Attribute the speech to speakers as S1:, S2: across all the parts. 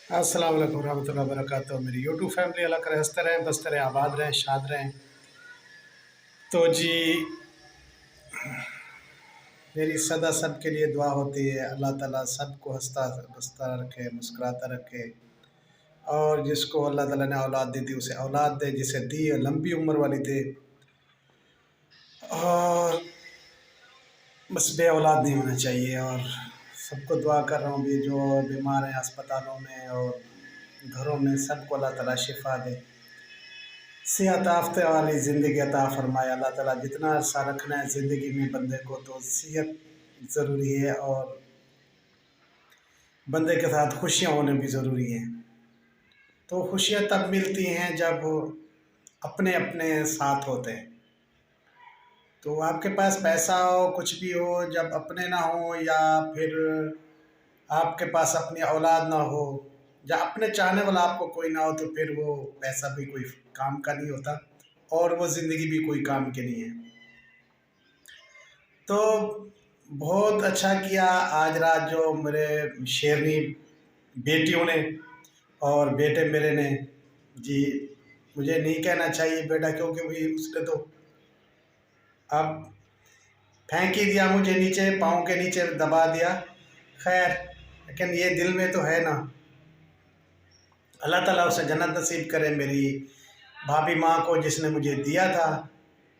S1: अस्सलाम वालेकुम रहमतुल्लाहि व बरकातहू। मेरी यूट्यूब फैमिली अल्लाह करे हंसते रहें, बसते रहें, आबाद रहें, शाद रहें। तो जी, मेरी सदा सब के लिए दुआ होती है, अल्लाह ताला सबको हंसता बसता रखे, मुस्कुराता रखे। और जिसको अल्लाह ताला ने औलाद दी थी उसे औलाद दे, जिसे दी है लंबी उम्र वाली दे। और बस बे औलाद नहीं होना चाहिए। और सबको दुआ कर रहा हूँ भी, जो बीमार हैं अस्पतालों में और घरों में, सबको अल्लाह ताला शिफा दे, सेहत आफ़्त वाली ज़िंदगी अता फ़रमाए। अल्लाह ताला जितना अरसा रखना है ज़िंदगी में बंदे को, तो सेहत ज़रूरी है और बंदे के साथ खुशियाँ होना भी ज़रूरी हैं। तो खुशियाँ तब मिलती हैं जब अपने अपने साथ होते हैं। तो आपके पास पैसा हो, कुछ भी हो, जब अपने ना हो या फिर आपके पास अपनी औलाद ना हो या अपने चाहने वाला आपको कोई ना हो, तो फिर वो पैसा भी कोई काम का नहीं होता और वो ज़िंदगी भी कोई काम की नहीं है। तो बहुत अच्छा किया आज रात जो मेरे शेरनी बेटियों ने और बेटे मेरे ने जी, मुझे नहीं कहना चाहिए बेटा, क्योंकि भाई उसने तो अब फेंक ही दिया मुझे नीचे, पाँव के नीचे दबा दिया। खैर, लेकिन ये दिल में तो है ना। अल्लाह ताला उसे जन्नत नसीब करे, मेरी भाभी माँ को जिसने मुझे दिया था।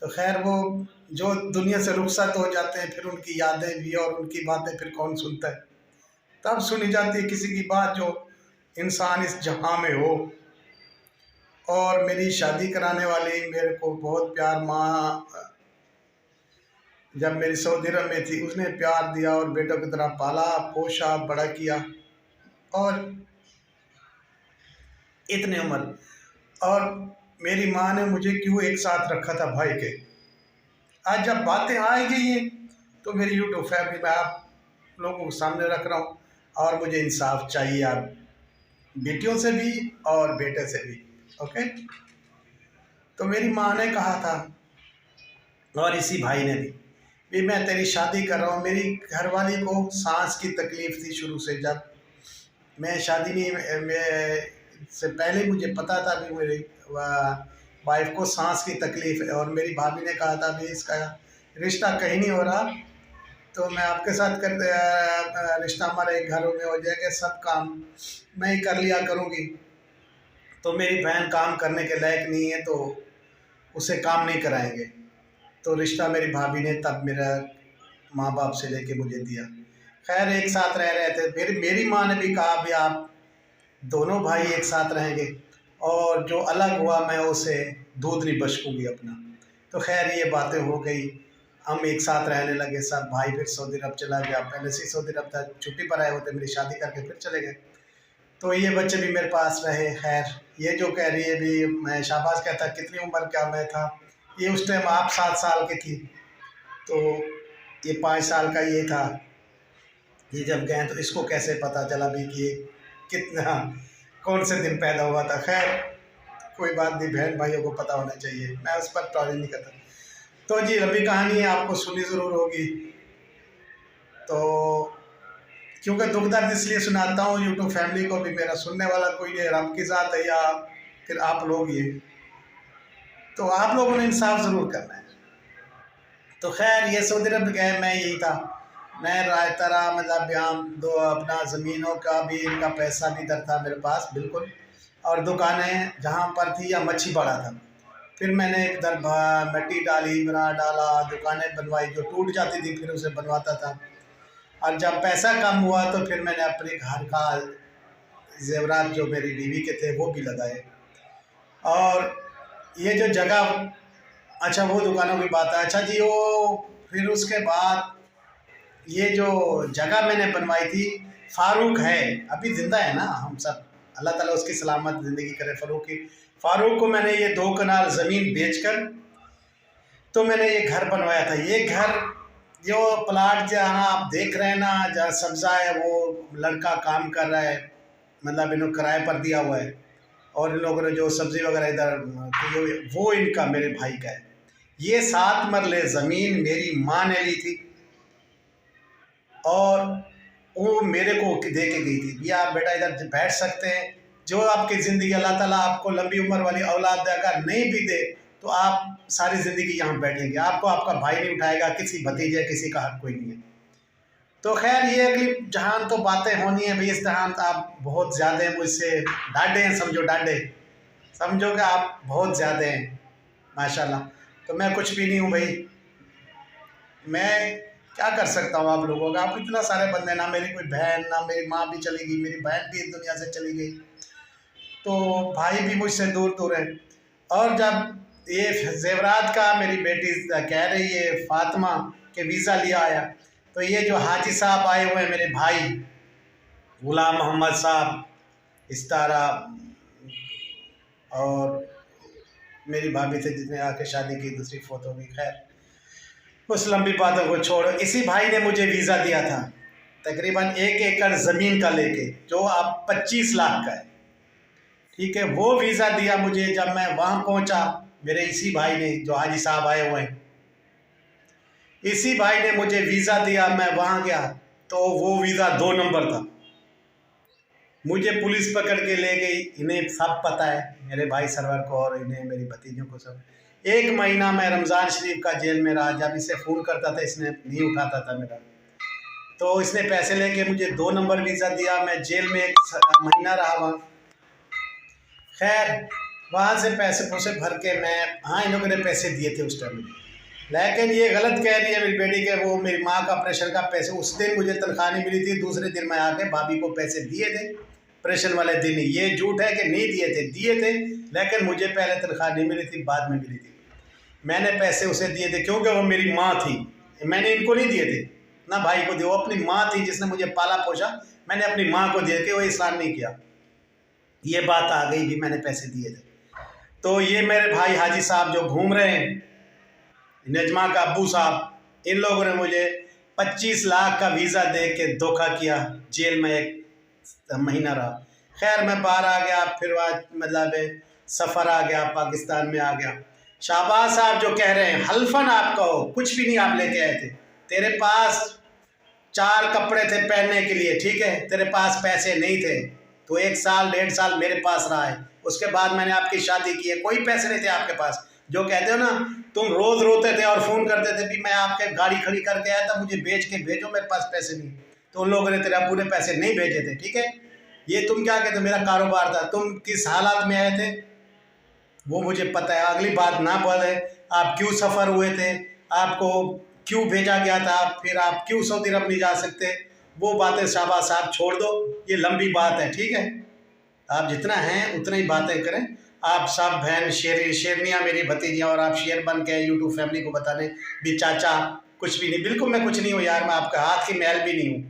S1: तो खैर, वो जो दुनिया से रुखसत हो जाते हैं, फिर उनकी यादें भी और उनकी बातें फिर कौन सुनता है। तब सुनी जाती है किसी की बात जो इंसान इस जहां में हो। और मेरी शादी कराने वाली मेरे को बहुत प्यार, माँ जब मेरी सऊदी अरब में थी उसने प्यार दिया और बेटों की तरह पाला पोषा बड़ा किया। और इतने उम्र, और मेरी माँ ने मुझे क्यों एक साथ रखा था भाई के। आज जब बातें आ गई हैं तो मेरी यूट्यूब फैमिली में आप लोगों को सामने रख रहा हूँ। और मुझे इंसाफ चाहिए यार, बेटियों से भी और बेटे से भी। ओके। तो मेरी माँ ने कहा था और इसी भाई ने भी मैं तेरी शादी कर रहा हूँ। मेरी घरवाली को सांस की तकलीफ़ थी शुरू से। जब मैं शादी नहीं, मैं से पहले मुझे पता था भी मेरी वाइफ को सांस की तकलीफ़ है। और मेरी भाभी ने कहा था भी इसका रिश्ता कहीं नहीं हो रहा, तो मैं आपके साथ कर रिश्ता हमारे घरों में हो जाएगा, सब काम मैं ही कर लिया करूँगी। तो मेरी बहन काम करने के लायक नहीं है, तो उसे काम नहीं कराएंगे। तो रिश्ता मेरी भाभी ने तब मेरा माँ बाप से लेके मुझे दिया। खैर, एक साथ रह रहे थे। फिर मेरी माँ ने भी कहा भी आप दोनों भाई एक साथ रहेंगे और जो अलग हुआ मैं उसे दूध नहीं बख्शूँगी अपना। तो खैर, ये बातें हो गई, हम एक साथ रहने लगे सब। भाई फिर सऊदी अरब चला गया, पहले से ही सऊदी अरब था, छुट्टी पर आए होते, मेरी शादी करके फिर चले गए। तो ये बच्चे भी मेरे पास रहे। खैर, ये जो कह रही है भी, मैं शाबाश कहता कितनी उम्र का मैं था, ये उस टाइम आप 7 साल की थी, तो ये 5 साल का ये था। ये जब गए तो इसको कैसे पता चला भी कि ये कितना कौन से दिन पैदा हुआ था। खैर, कोई बात नहीं, बहन भाइयों को पता होना चाहिए, मैं उस पर टॉयलेट नहीं करता। तो जी, लंबी कहानी है, आपको सुनी ज़रूर होगी। तो क्योंकि दुख दर्द इसलिए सुनाता हूँ यूट्यूब फैमिली को भी, मेरा सुनने वाला कोई नहीं, रब की ज़ात है या फिर आप लोग ये, तो आप लोगों ने इंसाफ ज़रूर करना है। तो खैर, ये सऊदी अरब गए, मैं यही था, मैं राय तरह मतलब यहाँ दो अपना ज़मीनों का भी, इनका पैसा भी इधर था मेरे पास बिल्कुल। और दुकानें जहाँ पर थी या मच्छी बड़ा था। फिर मैंने इधर मिट्टी डाली, बना डाला, दुकानें बनवाई, जो टूट जाती थी फिर उसे बनवाता था। और जब पैसा कम हुआ तो फिर मैंने अपने घर का ज़ेवरात जो मेरी बीवी के थे वो भी लगाए। और ये जो जगह, अच्छा वो दुकानों की बात है। अच्छा जी, वो फिर उसके बाद ये जो जगह मैंने बनवाई थी, फारूक है अभी ज़िंदा है ना, हम सब अल्लाह ताला उसकी सलामत ज़िंदगी करे फारूक की। फारूक को मैंने ये 2 कनाल ज़मीन बेचकर तो मैंने ये घर बनवाया था। ये घर, जो प्लाट जहाँ आप देख रहे हैं ना, जहाँ सब्ज़ा है, वो लड़का काम कर रहा है, मतलब इन्होंने किराए पर दिया हुआ है। और इन लोगों ने जो सब्ज़ी वगैरह इधर की हुई, वो इनका, मेरे भाई का है। ये 7 मरले ज़मीन मेरी माँ ने ली थी। और वो मेरे को दे के गई थी, भैया आप बेटा इधर बैठ सकते हैं, जो आपकी ज़िंदगी अल्लाह ताला आपको लंबी उम्र वाली औलाद दे, अगर नहीं भी दे तो आप सारी ज़िंदगी यहाँ बैठेंगे, आपको आपका भाई नहीं उठाएगा, किसी भतीजे किसी का हक कोई नहीं है। तो खैर ये अगली जहान तो बातें होनी है भाई, इस जहान तो आप बहुत ज़्यादा मुझसे डांटे हैं, समझो डांटे, समझो कि आप बहुत ज़्यादा हैं माशाल्लाह। तो मैं कुछ भी नहीं हूँ भाई, मैं क्या कर सकता हूँ आप लोगों का, आप इतना सारे बंदे, ना मेरी कोई बहन, ना मेरी माँ भी चली गई, मेरी बहन भी इस दुनिया से चली गई, तो भाई भी मुझसे दूर दूर है। और जब ये जेवरात का मेरी बेटी कह रही है फातिमा के वीज़ा लिया आया, तो ये जो हाजी साहब आए हुए हैं मेरे भाई गुलाम मोहम्मद साहब, इस्तारा और मेरी भाभी से जिसने आके शादी की, दूसरी फोटो भी, खैर उस लंबी बातों को छोड़ो। इसी भाई ने मुझे वीज़ा दिया था तकरीबन 1 एकड़ ज़मीन का लेके, जो आप 25 लाख का है, ठीक है। वो वीज़ा दिया मुझे, जब मैं वहाँ पहुँचा मेरे इसी भाई ने, जो हाजी साहब आए हुए हैं, इसी भाई ने मुझे वीज़ा दिया। मैं वहाँ गया तो वो वीज़ा 2 नंबर था, मुझे पुलिस पकड़ के ले गई। इन्हें सब पता है, मेरे भाई सरवर को और इन्हें, मेरी भतीजों को सब। 1 महीना मैं रमज़ान शरीफ का जेल में रहा, जब इसे फ़ोन करता था इसने नहीं उठाता था मेरा, तो इसने पैसे लेके मुझे 2 नंबर वीज़ा दिया। मैं जेल में 1 महीना रहा वहाँ। खैर वहाँ से पैसे पूसे भर के मैं, हाँ इन लोगों ने पैसे दिए थे उस टाइम में, लेकिन ये गलत कह रही है मेरी बेटी के, वो मेरी माँ का ऑपरेशन का पैसे, उस दिन मुझे तनख्वाह नहीं मिली थी, दूसरे दिन मैं आके भाभी को पैसे दिए थे ऑपरेशन वाले दिन। ये झूठ है कि नहीं दिए थे, दिए थे, लेकिन मुझे पहले तनख्वाह नहीं मिली थी, बाद में मिली थी। मैंने पैसे उसे दिए थे क्योंकि वो मेरी माँ थी, मैंने इनको नहीं दिए थे ना भाई को दिए, वो अपनी माँ थी जिसने मुझे पाला पोसा, मैंने अपनी माँ को दिए थे, वो एहसान नहीं किया। ये बात आ गई भी, मैंने पैसे दिए थे। तो ये मेरे भाई हाजी साहब जो घूम रहे हैं, नजमा का अब्बू साहब, इन लोगों ने मुझे 25 लाख का वीज़ा दे के धोखा किया, जेल में 1 महीना रहा। खैर मैं बाहर आ गया, फिर आज मतलब सफ़र आ गया, पाकिस्तान में आ गया। शाहबाज साहब जो कह रहे हैं हल्फन आप कहो, कुछ भी नहीं आप लेके आए थे, तेरे पास 4 कपड़े थे पहनने के लिए, ठीक है, तेरे पास पैसे नहीं थे, तो 1 साल 1.5 साल मेरे पास रहा है, उसके बाद मैंने आपकी शादी की है, कोई पैसे नहीं थे आपके पास। जो कहते हो ना, तुम रोज़ रोते थे और फ़ोन करते थे भी मैं आपके गाड़ी खड़ी करके आया था, मुझे बेच के भेजो, मेरे पास पैसे नहीं, तो उन लोगों ने, तेरे अब्बू ने पैसे नहीं भेजे थे, ठीक है। ये तुम क्या कहते हो, मेरा कारोबार था, तुम किस हालात में आए थे वो मुझे पता है। अगली बात ना बोले आप क्यों सफ़र हुए थे, आपको क्यों भेजा गया था, फिर आप क्यों सऊदी अरब नहीं जा सकते, वो बातें शाहबाज साहब छोड़ दो, ये लंबी बात है, ठीक है। आप जितना हैं उतना ही बातें करें। आप सब बहन शेरनियाँ मेरी भतीजियाँ, और आप शेर बन के यूट्यूब फैमिली को बताने भी चाचा कुछ भी नहीं, बिल्कुल मैं कुछ नहीं हूँ यार, मैं आपका हाथ की मैल भी नहीं हूँ,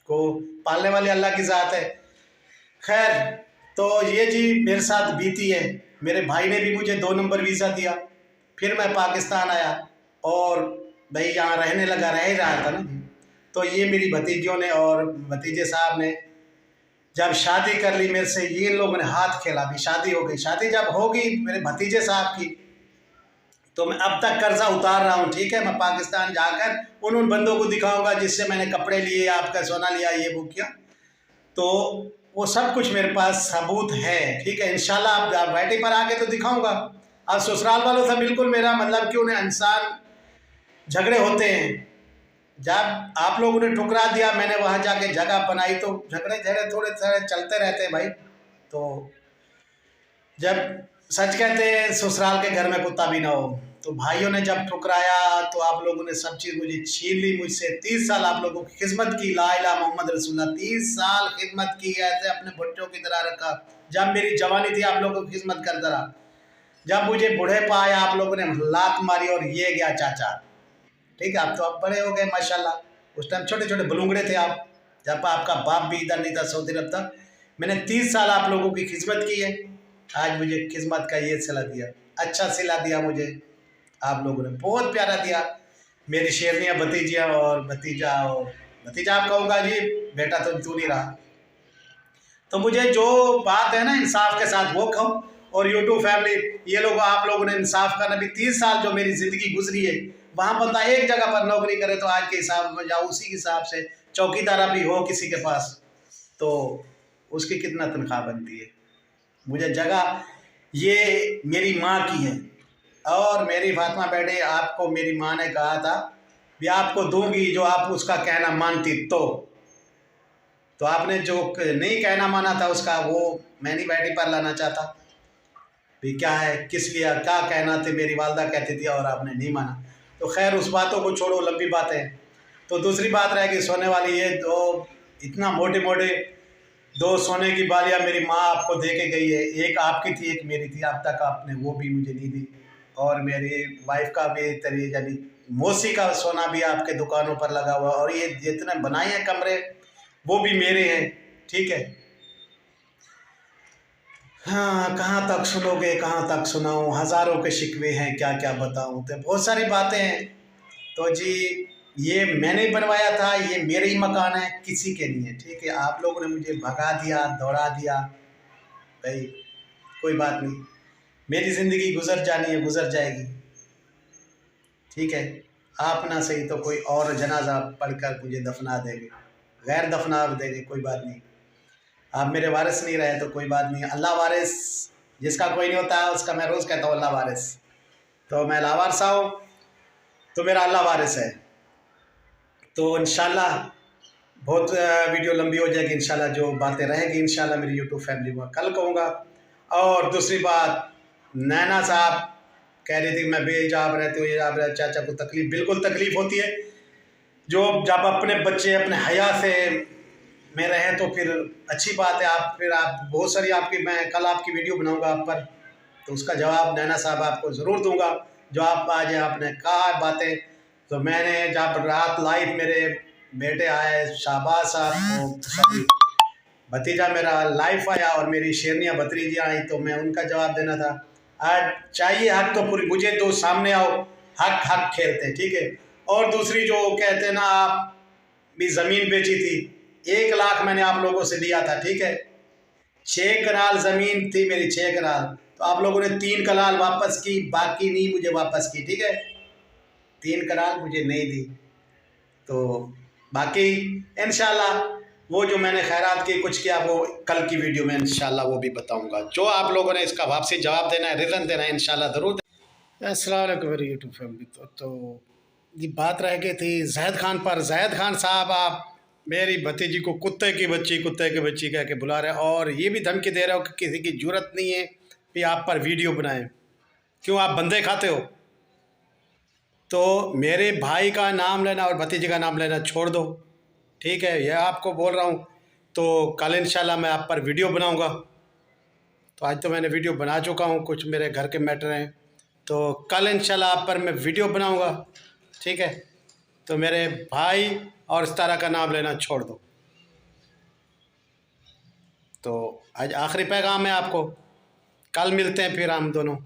S1: को पालने वाले अल्लाह की ज़ात है। खैर तो ये जी मेरे साथ बीती है। मेरे भाई ने भी मुझे 2 नंबर वीज़ा दिया, फिर मैं पाकिस्तान आया और भाई यहाँ रहने लगा, रह ही रहा था ना। तो ये मेरी भतीजियों ने और भतीजे साहब ने जब शादी कर ली मेरे से, ये लोगों ने हाथ खेला, भी शादी हो गई। शादी जब होगी मेरे भतीजे साहब की, तो मैं अब तक कर्जा उतार रहा हूँ, ठीक है। मैं पाकिस्तान जाकर उन बंदों को दिखाऊंगा जिससे मैंने कपड़े लिए, आपका सोना लिया, ये वो किया, तो वो सब कुछ मेरे पास सबूत है, ठीक है। इंशाल्लाह आप वाइटी पर आके तो दिखाऊंगा। अब ससुराल वालों से बिल्कुल मेरा मतलब, क्यों ना इंसान झगड़े होते हैं, जब आप लोगों ने ठुकरा दिया, मैंने वहाँ जाके जगह बनाई, तो झगड़े थोड़े थोड़े चलते रहते हैं भाई। तो जब सच कहते हैं ससुराल के घर में कुत्ता भी ना हो, तो भाइयों ने जब ठुकराया तो आप लोगों ने सब चीज़ मुझे छीन ली मुझसे। 30 साल आप लोगों की खिदमत की, ला इलाहा मोहम्मद रसूलुल्लाह, 30 साल खिदमत की, ऐसे अपने बच्चों की तरह रखा। जब मेरी जवानी थी आप लोगों की खिदमत करता रहा, जब मुझे बूढ़े पाया आप लोगों ने लात मारी और ये गया चाचा, ठीक है। आप तो अब बड़े हो गए माशाल्लाह, उस टाइम छोटे छोटे बलूंगड़े थे आप, जब आपका बाप भी इधर नहीं था, सऊदी अरब था। मैंने 30 साल आप लोगों की खिदमत की है, आज मुझे खिदमत का ये सिला दिया, अच्छा सिला दिया मुझे आप लोगों ने, बहुत प्यारा दिया। मेरी शेरनियाँ भतीजियाँ और भतीजा, और भतीजा आप कहूँगा जी, बेटा तो तू नहीं रहा। तो मुझे जो बात है ना इंसाफ के साथ वो खाओ। और यूट्यूब फैमिली, ये लोग आप लोगों ने इंसाफ करना भी, 30 साल जो मेरी ज़िंदगी गुजरी है, वहाँ बंदा एक जगह पर नौकरी करे तो आज के हिसाब में जाओ, उसी के हिसाब से चौकीदारा भी हो किसी के पास तो उसकी कितना तनख्वाह बनती है। मुझे जगह ये मेरी माँ की है और मेरी फातिमा बेटे आपको मेरी माँ ने कहा था भी आपको दूंगी जो आप उसका कहना मानती तो आपने जो नहीं कहना माना था उसका वो मैं नहीं बेटी पर लाना चाहता भी क्या है किस लिए क्या कहना थे मेरी वालदा कहती थी और आपने नहीं माना। तो खैर उस बातों को छोड़ो, लंबी बातें। तो दूसरी बात रह गई सोने वाली, ये तो इतना मोटे मोटे 2 सोने की बालियाँ मेरी माँ आपको दे के गई है, एक आपकी थी एक मेरी थी, अब तक आपने वो भी मुझे नहीं दी। और मेरी वाइफ का भी तरी यानी मौसी का सोना भी आपके दुकानों पर लगा हुआ, और ये जितने बनाए हैं कमरे वो भी मेरे हैं, ठीक है। हाँ, कहाँ तक सुनोगे, कहाँ तक सुनाऊँ, हज़ारों के शिकवे हैं, क्या क्या बताऊँ, तो बहुत सारी बातें हैं। तो जी ये मैंने ही बनवाया था, ये मेरे ही मकान है, किसी के नहीं है, ठीक है। आप लोगों ने मुझे भगा दिया, दौड़ा दिया, भाई कोई बात नहीं, मेरी ज़िंदगी गुजर जानी है, गुजर जाएगी, ठीक है। आप ना सही तो कोई और जनाजा पढ़कर मुझे दफना देंगे, गैर दफना देंगे, कोई बात नहीं। आप मेरे वारिस नहीं रहे तो कोई बात नहीं, अल्लाह वारिस जिसका कोई नहीं होता उसका मैं रोज़ कहता हूँ अल्लाह वारिस। तो मैं लावारसा हूँ तो मेरा अल्लाह वारिस है। तो इंशाल्लाह बहुत वीडियो लंबी हो जाएगी, इंशाल्लाह जो बातें रहेंगी इंशाल्लाह मेरी यूट्यूब फैमिली में कल कहूँगा। और दूसरी बात, नैना साहब कह रही थी मैं बेजाब रहती हूँ, ये आप चाचा को तकलीफ़, बिल्कुल तकलीफ़ होती है। जो जब अपने बच्चे अपने हया से में रहें तो फिर अच्छी बात है। आप फिर आप बहुत सारी आपकी, मैं कल आपकी वीडियो बनाऊंगा आप पर, तो उसका जवाब नैना साहब आपको ज़रूर दूंगा जो आप आज आपने कहा बातें। तो मैंने जब रात लाइव मेरे बेटे आए शाहबाज साहब, सॉरी भतीजा मेरा लाइव आया और मेरी शेरनिया भतीजियाँ आई तो मैं उनका जवाब देना था। आज चाहिए हक तो पूरी, मुझे तो सामने आओ, हक हक खेलते, ठीक है। और दूसरी जो कहते हैं ना, आप भी ज़मीन बेची थी, 1 लाख मैंने आप लोगों से लिया था, ठीक है। 6 कनाल ज़मीन थी मेरी, 6 कनाल, तो आप लोगों ने 3 कनाल वापस की, बाकी नहीं मुझे वापस की, ठीक है। 3 कनाल मुझे नहीं दी, तो बाकी इंशाल्लाह वो जो मैंने खैरात की कुछ किया वो कल की वीडियो में इंशाल्लाह वो भी बताऊंगा। जो आप लोगों ने इसका वापसी जवाब देना है, रिटर्न देना है, इंशाल्लाह ज़रूर। अस्सलाम वालेकुम मेरी यूट्यूब फैमिली। तो ये बात रह गई थी जैद खान पर। जैद खान साहब आप मेरी भतीजी को कुत्ते की बच्ची कह के बुला रहे हैं और ये भी धमकी दे रहे हो कि किसी की जरूरत नहीं है कि आप पर वीडियो बनाएं, क्यों आप बंदे खाते हो। तो मेरे भाई का नाम लेना और भतीजे का नाम लेना छोड़ दो, ठीक है। यह आपको बोल रहा हूँ। तो कल इंशाल्लाह मैं आप पर वीडियो बनाऊँगा। तो आज तो मैंने वीडियो बना चुका हूँ, कुछ मेरे घर के मैटर हैं, तो कल इंशाल्लाह आप पर मैं वीडियो बनाऊँगा, ठीक है। तो मेरे भाई और इस तरह का नाम लेना छोड़ दो। तो आज आखिरी पैगाम है आपको, कल मिलते हैं फिर हम दोनों।